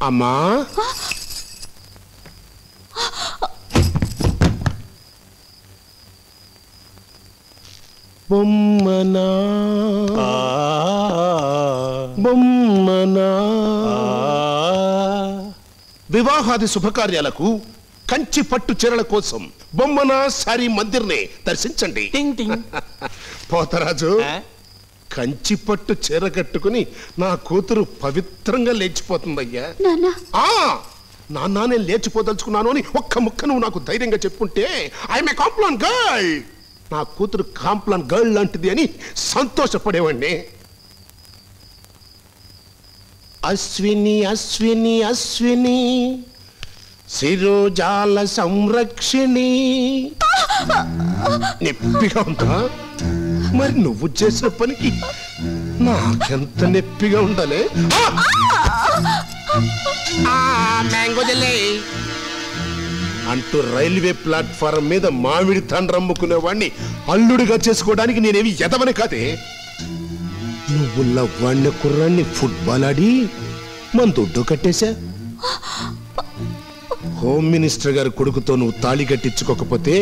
అమ్మా బొమ్మనా బొమ్మనా వివాహాది శుభకార్యాలకు కంచి పట్టు చీరల కోసం బొమ్మన సారీ మందిర్ని దర్శించండి. పోతరాజు కంచి పట్టు చీర కట్టుకుని నా కూతురు పవిత్రంగా లేచిపోతుందయ్యా. నాన్న నేను లేచిపోదలుచుకున్నాను అని ఒక్క ముక్క నువ్వు నాకు ధైర్యంగా చెప్పుంటే ఐఎమ్ ఏ కాంప్లాన్ గర్ల్, నా కూతురు కాంప్లాన్ గర్ల్ లాంటిది అని సంతోషపడేవాడిని. అశ్విని అశ్విని అశ్విని శిరోజాల సంరక్షిణి. నొప్పిగా ఉందా? మరి నువ్వు చేసిన పనికి నాకెంత నొప్పిగా ఉండాలి. అంటూ రైల్వే ప్లాట్ఫారం మీద మామిడి తండ్రమ్ముకునేవాడిని అల్లుడిగా చేసుకోవడానికి నేనేమి ఎదవని కాదే. నువ్వు లవ్వాణ్ణి కుర్రాన్ని ఫుట్బాల్ ఆడి మన దుడ్డు కట్టేశా. హోమ్ మినిస్టర్ గారి కొడుకుతో నువ్వు తాళి కట్టించుకోకపోతే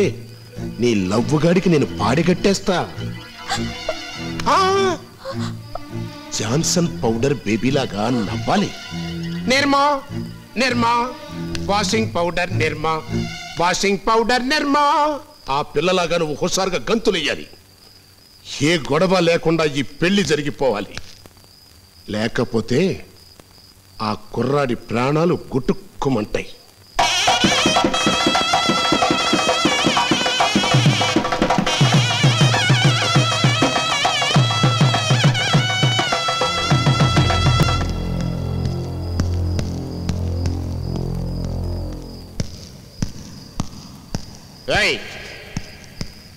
నీ లవ్వుగాడికి నేను పాడి కట్టేస్తా. జాన్సన్ పౌడర్ బేబీలాగా నవ్వాలి. నిర్మా నిర్మా వాషింగ్ పౌడర్ నిర్మా వాషింగ్ పౌడర్ నిర్మా. ఆ పిల్లలాగా నువ్వు హుషారుగా గంతులెయ్యాలి. ఏ గొడవ లేకుండా ఈ పెళ్లి జరిగిపోవాలి. లేకపోతే ఆ కుర్రాడి ప్రాణాలు గుటుక్కుమంటాయి.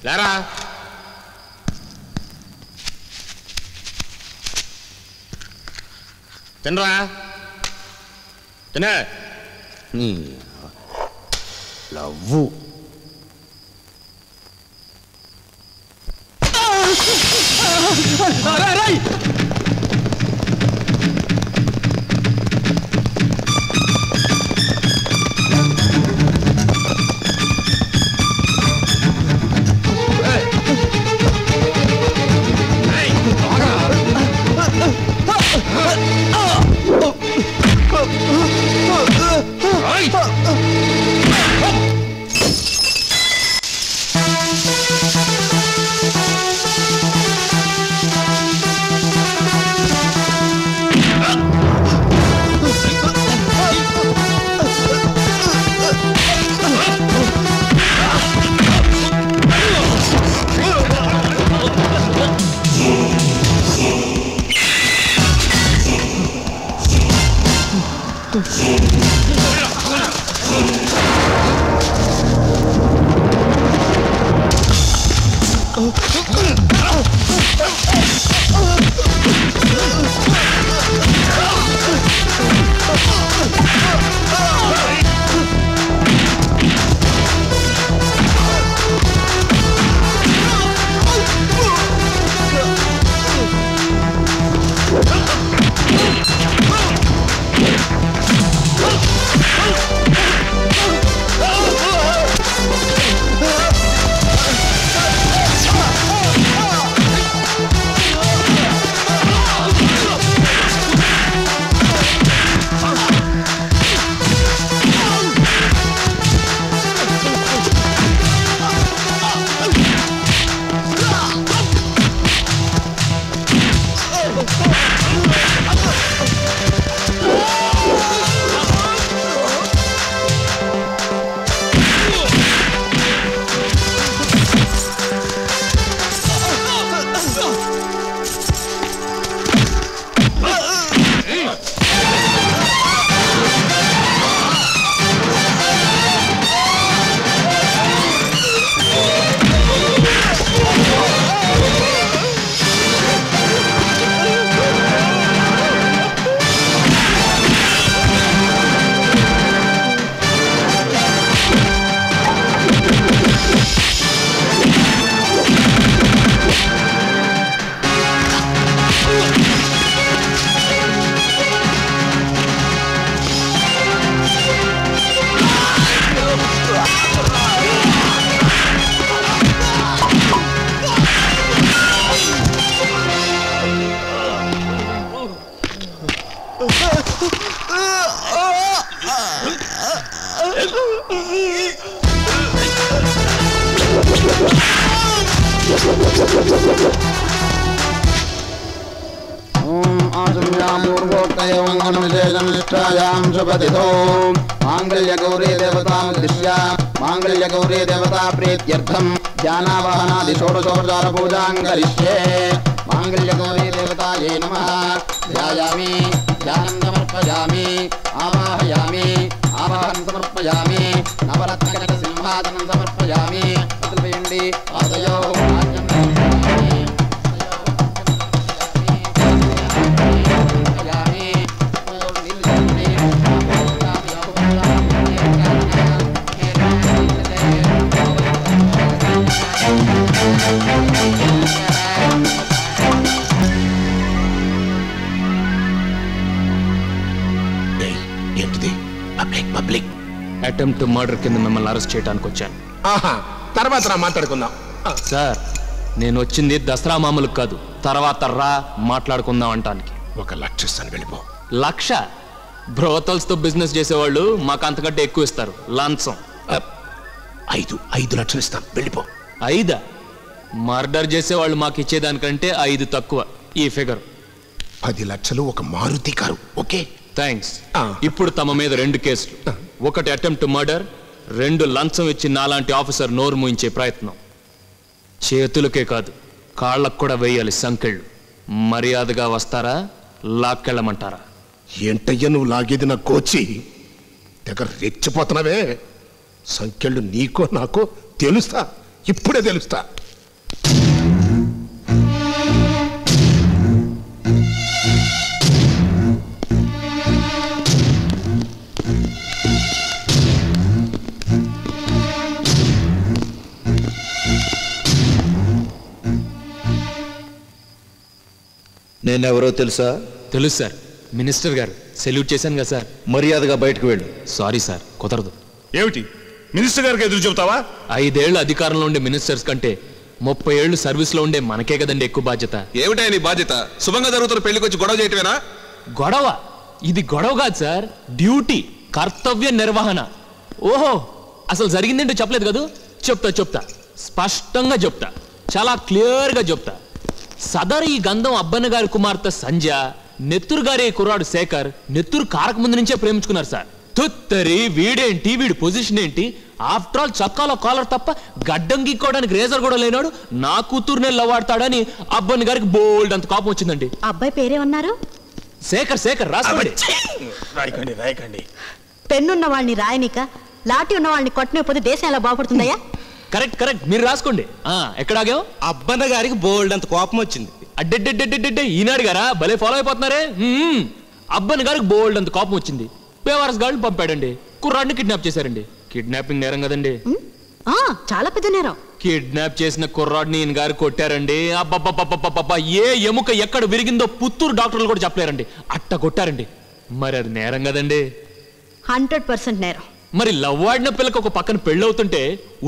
లేరా తినరా తినే. లవ్వు मांगल्यगौरी देवता दृश्या मांगल्यगौरी देवता प्रीत्यर्थम ध्यानावाहनादि षोडशोपचार पूजां करिष्ये मांगल्यगौरी देवतायै नमः ध्यायामि ध्यानं समर्पयामि आवाहयामि आवाहनं समर्पयामि नवरत्नकनक सिंहासनं समर्पयामि तद्वयण्डि आदयोः అటెంప్ట్ మర్డర్ కింద మిమ్మల్ని అరెస్ట్ చేయడానికి వచ్చాను. తర్వాత మాట్లాడుకుందాం సార్. నేను వచ్చింది దసరా మామూలుకు కాదు, తర్వాత రా మాట్లాడుకుందాం అంటానికి. 1 లక్ష ఇస్తాను, వెళ్ళిపో. 1,00,000? బ్రోతల్స్ తో బిజినెస్ చేసేవాళ్ళు మాకు అంతకంటే ఎక్కువ ఇస్తారు లంచం. 5 లక్షలు ఇస్తాను, వెళ్ళిపో. 5? మర్డర్ చేసేవాళ్ళు మాకు ఇచ్చేదానికంటే 5 తక్కువ ఈ ఫిగర్. 10 లక్షలు ఒక మారుతి కారు. Okay, thanks. ఇప్పుడు తమ మీద 2 కేసులు. 1 అటెంప్ట్ మర్డర్, 2 లంచం ఇచ్చి నాలాంటి ఆఫీసర్ నోరు మూయించే ప్రయత్నం. చేతులకే కాదు కాళ్ళకు కూడా వేయాలి సంకెళ్ళు. మర్యాదగా వస్తారా లాక్కెళ్ళమంటారా? ఏంటయ్యా నువ్వు లాగేది? నా కోచి దగ్గర రెచ్చిపోతున్నావే. సంకెళ్ళు నీకో నాకో తెలుస్తా, ఇప్పుడే తెలుస్తా. నేనెవరో తెలుసా? తెలుసు సార్, మినిస్టర్ గారు. సెల్యూట్ చేశాను కదా సార్. మర్యాదగా బయటకు వెళ్ళు. సారీ సార్, కుదరదు. ఏమిటి మినిస్టర్ గారికి ఎదురు చెబుతావా? 5 ఏళ్ళు అధికారంలో ఉండే మినిస్టర్స్ కంటే 30 ఏళ్ళు సర్వీస్ లో ఉండే మనకే కదండి ఎక్కువ బాధ్యత. ఏమిటా నీ బాధ్యత? శుభంగా జరుగుతున్న పెళ్లికి వచ్చి గొడవ చేయటమేనా? గొడవ? ఇది గొడవ కాదు సార్, డ్యూటీ, కర్తవ్య నిర్వహణ. ఓహో, అసలు జరిగిందేంటో చెప్పలేదు కదా. చెప్తా స్పష్టంగా చెప్తా, చాలా క్లియర్ గా చెప్తా. సదరు ఈ గంధం అబ్బన్న గారి కుమార్తె సంధ్య, నెత్తూరు గారి కుర్రాడు శేఖర్ నెత్తూరు కారక ముందు నుంచే ప్రేమించుకున్నారు సార్. తుత్తరి వీడేంటి, వీడి పొజిషన్ ఏంటి? ఆఫ్టర్ ఆల్ చక్కాలో కాలర్ తప్ప గడ్డం గీక్కోవడానికి రేజర్ కూడా లేనాడు నా కూతురునే లవ్వాడతాడని అబ్బన్న గారికి బోల్డ్ అంత కోపం వచ్చిందండి. అబ్బాయి పేరే ఉన్నారు? శేఖర్. రాసుకోండి. రాయకండి. పెన్నున్న వాళ్ళని రాయనిక, లాఠీ ఉన్న వాళ్ళని కొట్టనిపోతే దేశం ఎలా బాగుపడుతుందయ్యా? కరెక్ట్, మీరు రాసుకోండి. ఎక్కడాగా? అబ్బన్న గారికి బోల్డ్ అంత కోపం వచ్చింది. అడ్డెడ్డెడ్డెడ్డెడ్డే ఈనాడు గారా భలే ఫాలో అయిపోతున్నారే. అబ్బన్న గారికి బోల్డ్ అంత కోపం వచ్చింది. బేవారస్ గాళ్ళు పంపాడండి, కుర్రాడిని కిడ్నాప్ చేశారండి. కిడ్నాపింగ్ నేరం కదండి? చాలా పెద్ద నేరం. కిడ్నాప్ చేసిన కుర్రాడిని ఈయన గారు కొట్టారండి. అబ్బబ్బబ్బబ్బబ్బబ్బా, ఏ ఎముక ఎక్కడ విరిగిందో పుత్తూరు డాక్టర్లు కూడా చెప్పలేరండి, అట్ట కొట్టారండి. మరి అది నేరం కదండి? 100% నేరం. మరి లవ్వాడిన పిల్లకి ఒక పక్కన పెళ్ళవుతుంటే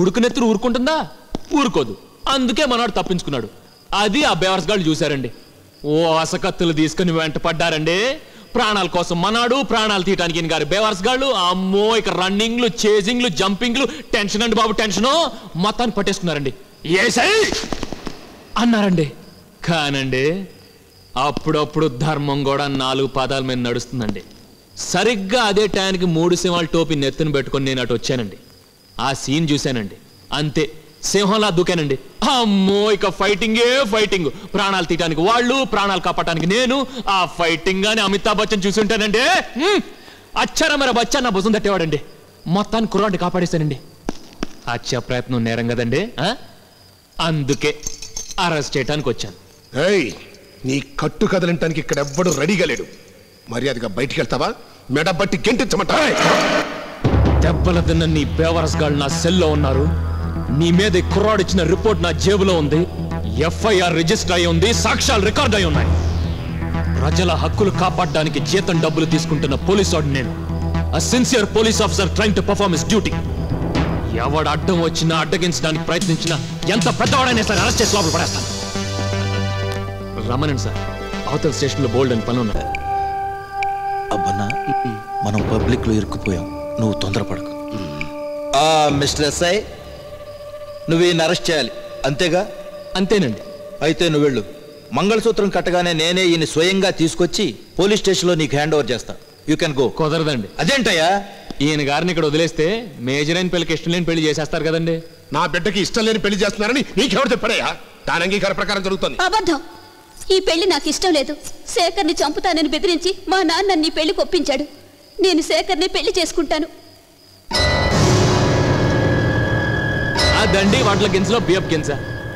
ఉడుకునెత్తురు ఊరుకుంటుందా? ఊరుకోదు. అందుకే మనవాడు తప్పించుకున్నాడు. అది ఆ బేవర్స్ గాళ్ళు చూశారండి. ఓ అసకత్తులు తీసుకుని వెంట పడ్డారండి. ప్రాణాల కోసం మనాడు, ప్రాణాలు తీయటానికి ఈయన గారు బేవర్స్ గాళ్ళు. అమ్మో, ఇక రన్నింగ్లు, చేజింగ్లు, జంపింగ్లు, టెన్షన్ అండి బాబు, టెన్షను. మొత్తాన్ని పట్టేసుకున్నారండి. ఏసై అన్నారండి. కానండి అప్పుడప్పుడు ధర్మం కూడా 4 పాదాల మీద నడుస్తుందండి. సరిగ్గా అదే టైంకి 3 సింహాల టోపీ నెత్తును పెట్టుకొని నేను అటు వచ్చానండి. ఆ సీన్ చూశానండి, అంతే సింహంలా దూకానండి. అమ్మో, ఇక ఫైటింగ్. ప్రాణాలు తీయటానికి వాళ్ళు, ప్రాణాలు కాపాడటానికి నేను. ఆ ఫైటింగ్ అని అమితాబ్ బచ్చన్ చూసి ఉంటానండి. అచ్చారా మరి బచ్చా నా భుజం తట్టేవాడండి. మొత్తాన్ని కుర్రాడిని కాపాడేశానండి. హత్య ప్రయత్నం నేరం కదండి? అందుకే అరెస్ట్ చేయడానికి వచ్చాను. నీ కట్టు కదలంటానికి ఇక్కడ ఎవ్వడు రెడీగా లేడు. మర్యాదగా బయటికి వెళ్తావా? మెడబట్టి గెంటించమంటా? దెబ్బల తిన్న నీ బేవరస్ గాళ్ళు నా సెల్లో ఉన్నారు. నీ మీద కుర్రాడు ఇచ్చిన రిపోర్ట్ నా జేబులో ఉంది. ఎఫ్ఐఆర్ రిజిస్టర్ అయి ఉంది, సాక్ష్యాలు రికార్డ్ అయి ఉన్నాయి. ప్రజల హక్కులు కాపాడడానికి జీతం డబ్బులు తీసుకుంటున్న పోలీసు వాడిని నేను. A sincere police officer trying to perform his duty. ఎవడు అడ్డం వచ్చినా అడ్డగించడానికి ప్రయత్నించినా ఎంత పెద్దవాడైనా సరే అరెస్ట్ చేసి లోపల పడేస్తాను. రమణన్ సార్, అవతల స్టేషన్లో బోల్డ్ అని పని ఉన్నాయి. అబ్బన్నా మనం పబ్లిక్ లో ఇరుక్కుపోయాం, నువ్వు తొందరపడకు. మిస్టర్ ఎస్ఐ, నువ్వు ఈయన అరెస్ట్ చేయాలి, అంతేగా? అంతేనండి. అయితే నువ్వు వెళ్ళు. మంగళసూత్రం కట్టగానే నేనే ఈయన స్వయంగా తీసుకొచ్చి పోలీస్ స్టేషన్లో నీకు హ్యాండ్ ఓవర్ చేస్తా. You can go. కుదరదండి. అదేంటయ్యా? ఈయన గారిని ఇక్కడ వదిలేస్తే మేజర్ అయిన పెళ్లికి ఇష్టం లేని పెళ్లి చేసేస్తారు కదండి. నా బిడ్డకి ఇష్టం లేని పెళ్లి చేస్తున్నారని నీకెవరు చెప్పారయ్యా? దాని అంగీకార ప్రకారం జరుగుతుంది. అబద్ధం. ఈ పెళ్లి నాకు ఇష్టం లేదు. శేఖర్ని చంపుతానని బెదిరించి మా నాన్న నీ పెళ్లికి ఒప్పించాడు. నేను శేఖర్ని పెళ్లి చేసుకుంటాను. ఆ దండి వాటిల గింజలో బియ్యపు గింజ,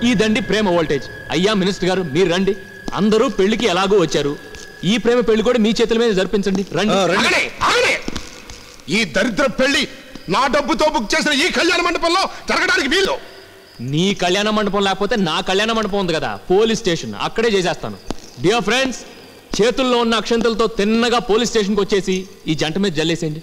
ఈ దండి ప్రేమ వోల్టేజ్. అయ్యా మినిస్టర్ గారు, మీరు రండి. అందరూ పెళ్లికి ఎలాగో వచ్చారు, ఈ ప్రేమ పెళ్లి కూడా మీ చేతుల మీద జరిపించండి. రండి. ఈ దరిద్ర పెళ్లి నా డబ్బుతో బుక్ చేసిన ఈ కళ్యాణ మండపంలో జరగడానికి వీలు. నీ కళ్యాణ మండపం లేకపోతే నా కళ్యాణ మండపం ఉంది కదా, పోలీస్ స్టేషన్, అక్కడే చేసేస్తాను. డియర్ ఫ్రెండ్స్, చేతుల్లో ఉన్న అక్షంతలతో తిన్నగా పోలీస్ స్టేషన్కి వచ్చేసి ఈ జంట మీద జల్లేసేయండి.